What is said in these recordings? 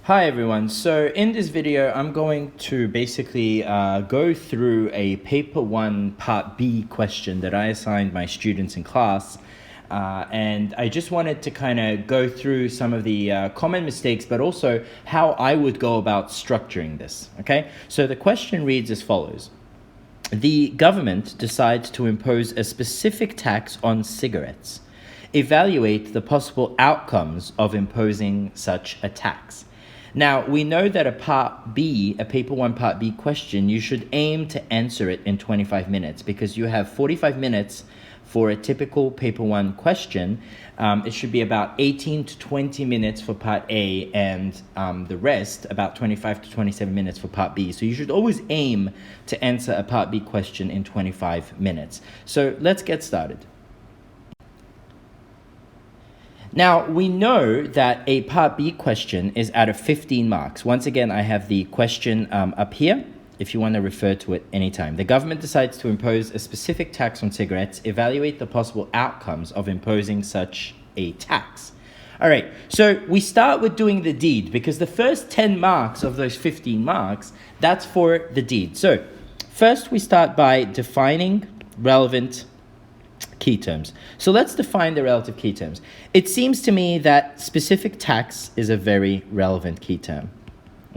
Hi everyone, so in this video I'm going to basically go through a paper 1 part B question that I assigned my students in class, and I just wanted to kind of go through some of the common mistakes, but also how I would go about structuring this. Okay, so the question reads as follows. The government decides to impose a specific tax on cigarettes. Evaluate the possible outcomes of imposing such a tax. Now, we know that a paper 1 part B question, you should aim to answer it in 25 minutes because you have 45 minutes for a typical paper 1 question. It should be about 18 to 20 minutes for part A and the rest, about 25 to 27 minutes for part B. So you should always aim to answer a part B question in 25 minutes. So let's get started. Now, we know that a part B question is out of 15 marks. Once again, I have the question up here, if you want to refer to it anytime. The government decides to impose a specific tax on cigarettes. Evaluate the possible outcomes of imposing such a tax. All right, so we start with doing the deed because the first 10 marks of those 15 marks, that's for the deed. So first we start by defining relevant key terms. So let's define the relative key terms. It seems to me that specific tax is a very relevant key term.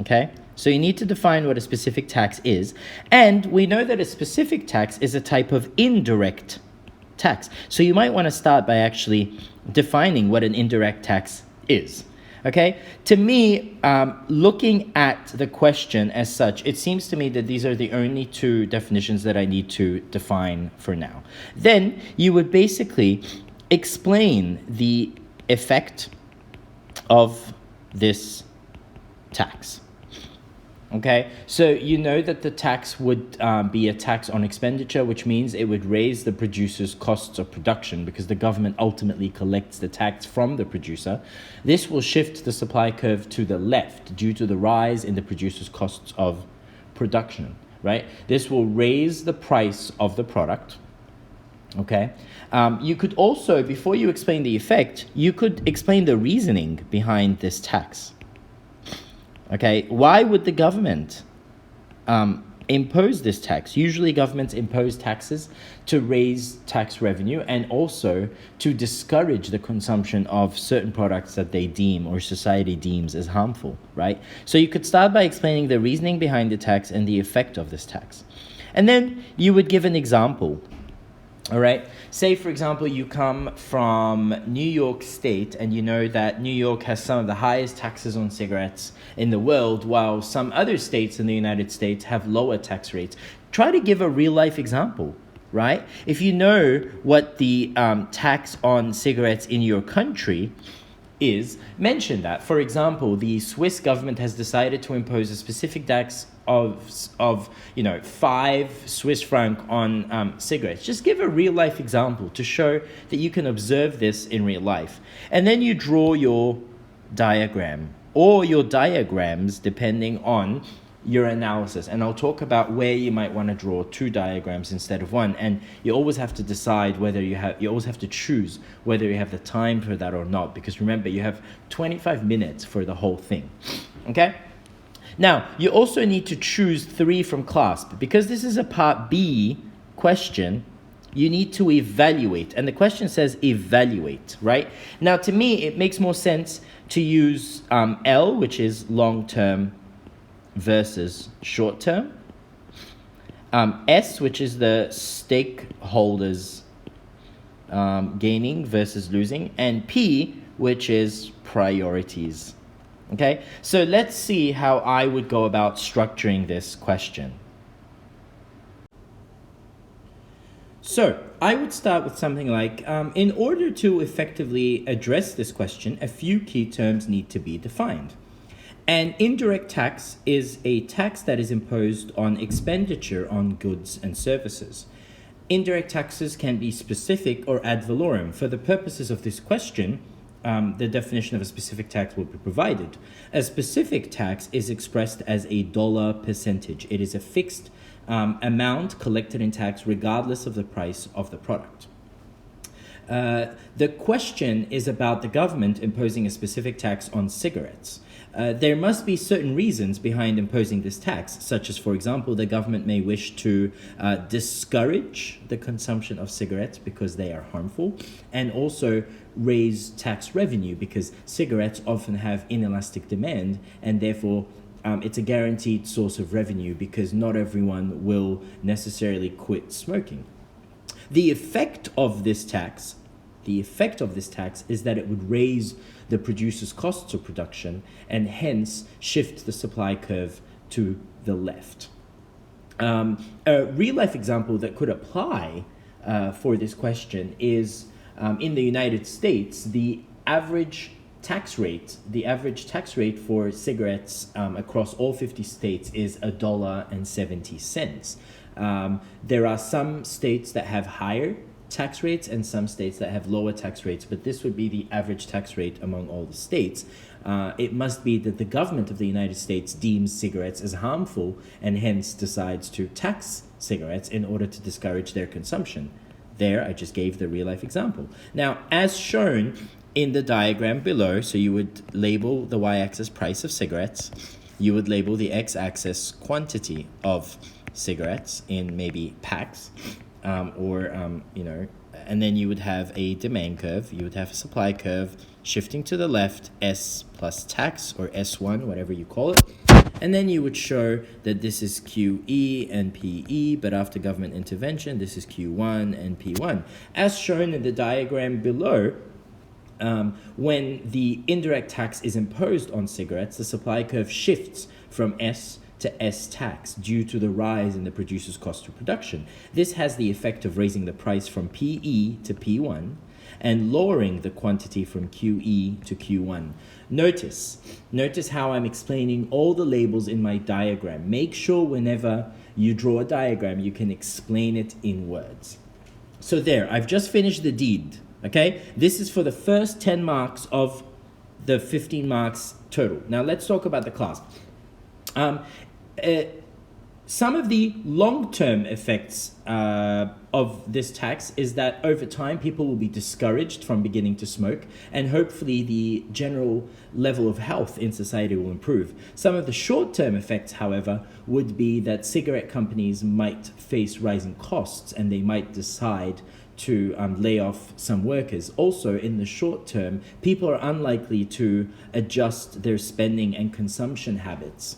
Okay? So you need to define what a specific tax is. And we know that a specific tax is a type of indirect tax. So you might want to start by actually defining what an indirect tax is. Okay, to me, looking at the question as such, it seems to me that these are the only two definitions that I need to define for now. Then you would basically explain the effect of this tax. Okay, so you know that the tax would be a tax on expenditure, which means it would raise the producer's costs of production because the government ultimately collects the tax from the producer. This will shift the supply curve to the left due to the rise in the producer's costs of production, right? This will raise the price of the product. Okay, you could also, before you explain the effect, you could explain the reasoning behind this tax. Okay, why would the government impose this tax? Usually governments impose taxes to raise tax revenue and also to discourage the consumption of certain products that they deem or society deems as harmful, right? So you could start by explaining the reasoning behind the tax and the effect of this tax. And then you would give an example. All right, say for example you come from New York State and you know that New York has some of the highest taxes on cigarettes in the world, while some other states in the United States have lower tax rates. Try to give a real life example, right? If you know what the tax on cigarettes in your country is, mention that. For example, the Swiss government has decided to impose a specific tax of 5 Swiss franc on cigarettes. Just give a real life example to show that you can observe this in real life. And then you draw your diagram or your diagrams depending on your analysis. And I'll talk about where you might want to draw 2 diagrams instead of 1. And you always have to decide whether you always have to choose whether you have the time for that or not. Because remember, you have 25 minutes for the whole thing. Okay? Now, you also need to choose 3 from class. But because this is a part B question, you need to evaluate. And the question says evaluate, right? Now, to me, it makes more sense to use L, which is long-term versus short-term. S, which is the stakeholders gaining versus losing. And P, which is priorities. Okay, so let's see how I would go about structuring this question. So I would start with something like, in order to effectively address this question, a few key terms need to be defined. An indirect tax is a tax that is imposed on expenditure on goods and services. Indirect taxes can be specific or ad valorem. For the purposes of this question, the definition of a specific tax will be provided. A specific tax is expressed as a dollar percentage. It is a fixed amount collected in tax regardless of the price of the product. The question is about the government imposing a specific tax on cigarettes. There must be certain reasons behind imposing this tax, such as, for example, the government may wish to discourage the consumption of cigarettes because they are harmful, and also raise tax revenue because cigarettes often have inelastic demand, and therefore it's a guaranteed source of revenue because not everyone will necessarily quit smoking. The effect of this tax is that it would raise the producer's costs of production and hence shift the supply curve to the left. A real-life example that could apply for this question is in the United States, the average tax rate for cigarettes across all 50 states is $1.70. There are some states that have higher tax rates and some states that have lower tax rates, but this would be the average tax rate among all the states. It must be that the government of the United States deems cigarettes as harmful and hence decides to tax cigarettes in order to discourage their consumption. There, I just gave the real-life example. Now, as shown in the diagram below, so you would label the y-axis price of cigarettes, you would label the x-axis quantity of cigarettes in maybe packs, and then you would have a demand curve, you would have a supply curve shifting to the left, S plus tax, or S1, whatever you call it, and then you would show that this is QE and PE, but after government intervention, this is Q1 and P1. As shown in the diagram below, when the indirect tax is imposed on cigarettes, the supply curve shifts from S to S tax due to the rise in the producer's cost of production. This has the effect of raising the price from PE to P1 and lowering the quantity from QE to Q1. Notice how I'm explaining all the labels in my diagram. Make sure whenever you draw a diagram, you can explain it in words. So there, I've just finished the deed, okay? This is for the first 10 marks of the 15 marks total. Now let's talk about the class. Some of the long-term effects of this tax is that over time people will be discouraged from beginning to smoke, and hopefully the general level of health in society will improve. Some of the short-term effects, however, would be that cigarette companies might face rising costs and they might decide to lay off some workers. Also, in the short term, people are unlikely to adjust their spending and consumption habits.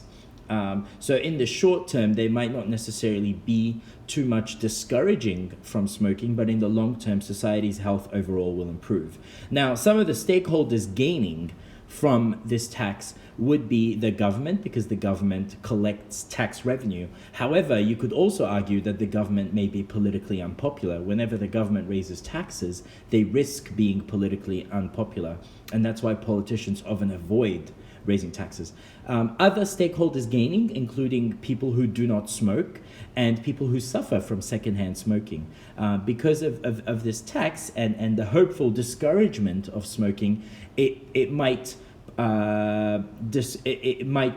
So in the short term, they might not necessarily be too much discouraging from smoking, but in the long term, society's health overall will improve. Now, some of the stakeholders gaining from this tax would be the government, because the government collects tax revenue. However, you could also argue that the government may be politically unpopular. Whenever the government raises taxes, they risk being politically unpopular, and that's why politicians often avoid raising taxes. Other stakeholders gaining, including people who do not smoke and people who suffer from secondhand smoking. Because of this tax and the hopeful discouragement of smoking, it might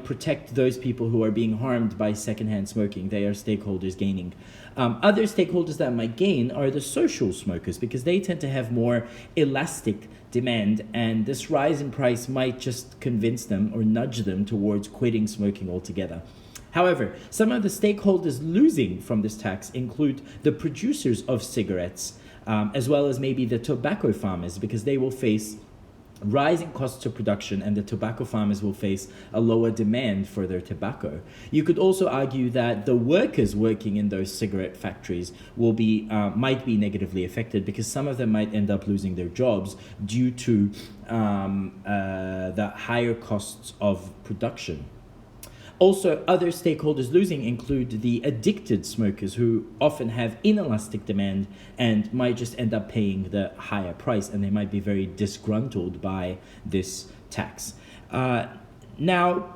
protect those people who are being harmed by secondhand smoking. They are stakeholders gaining. Other stakeholders that might gain are the social smokers, because they tend to have more elastic demand, and this rise in price might just convince them or nudge them towards quitting smoking altogether. However, some of the stakeholders losing from this tax include the producers of cigarettes, as well as maybe the tobacco farmers, because they will face rising costs of production, and the tobacco farmers will face a lower demand for their tobacco. You could also argue that the workers working in those cigarette factories will be might be negatively affected, because some of them might end up losing their jobs due to the higher costs of production. Also, other stakeholders losing include the addicted smokers, who often have inelastic demand and might just end up paying the higher price, and they might be very disgruntled by this tax. Now,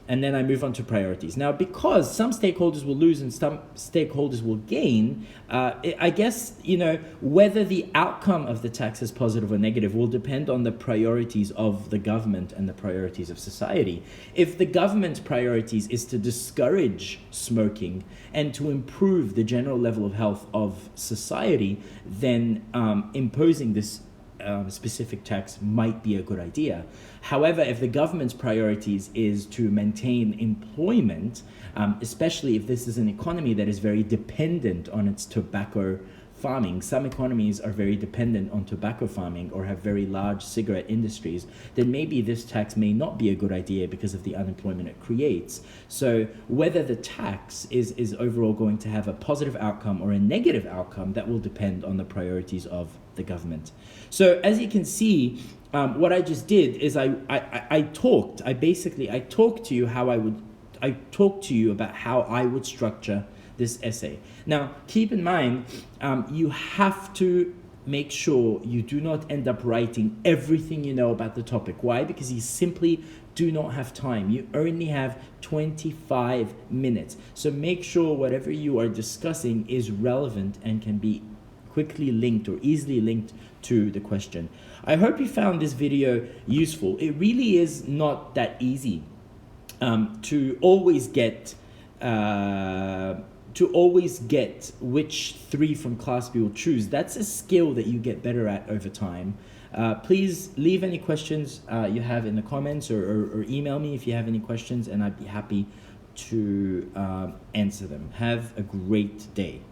and then I move on to priorities. Now, because some stakeholders will lose and some stakeholders will gain, I guess, whether the outcome of the tax is positive or negative will depend on the priorities of the government and the priorities of society. If the government's priorities is to discourage smoking and to improve the general level of health of society, then imposing this specific tax might be a good idea. However, if the government's priorities is to maintain employment, especially if this is an economy that is very dependent on its tobacco farming, some economies are very dependent on tobacco farming or have very large cigarette industries, then maybe this tax may not be a good idea because of the unemployment it creates. So whether the tax is overall going to have a positive outcome or a negative outcome, that will depend on the priorities of the government. So as you can see, what I just did is I talked to you about how I would structure this essay. Now, keep in mind, you have to make sure you do not end up writing everything you know about the topic. Why? Because you simply do not have time. You only have 25 minutes. So make sure whatever you are discussing is relevant and can be quickly linked or easily linked to the question. I hope you found this video useful. It really is not that easy to always get which 3 from class B will choose. That's a skill that you get better at over time. Please leave any questions you have in the comments or email me if you have any questions, and I'd be happy to answer them. Have a great day.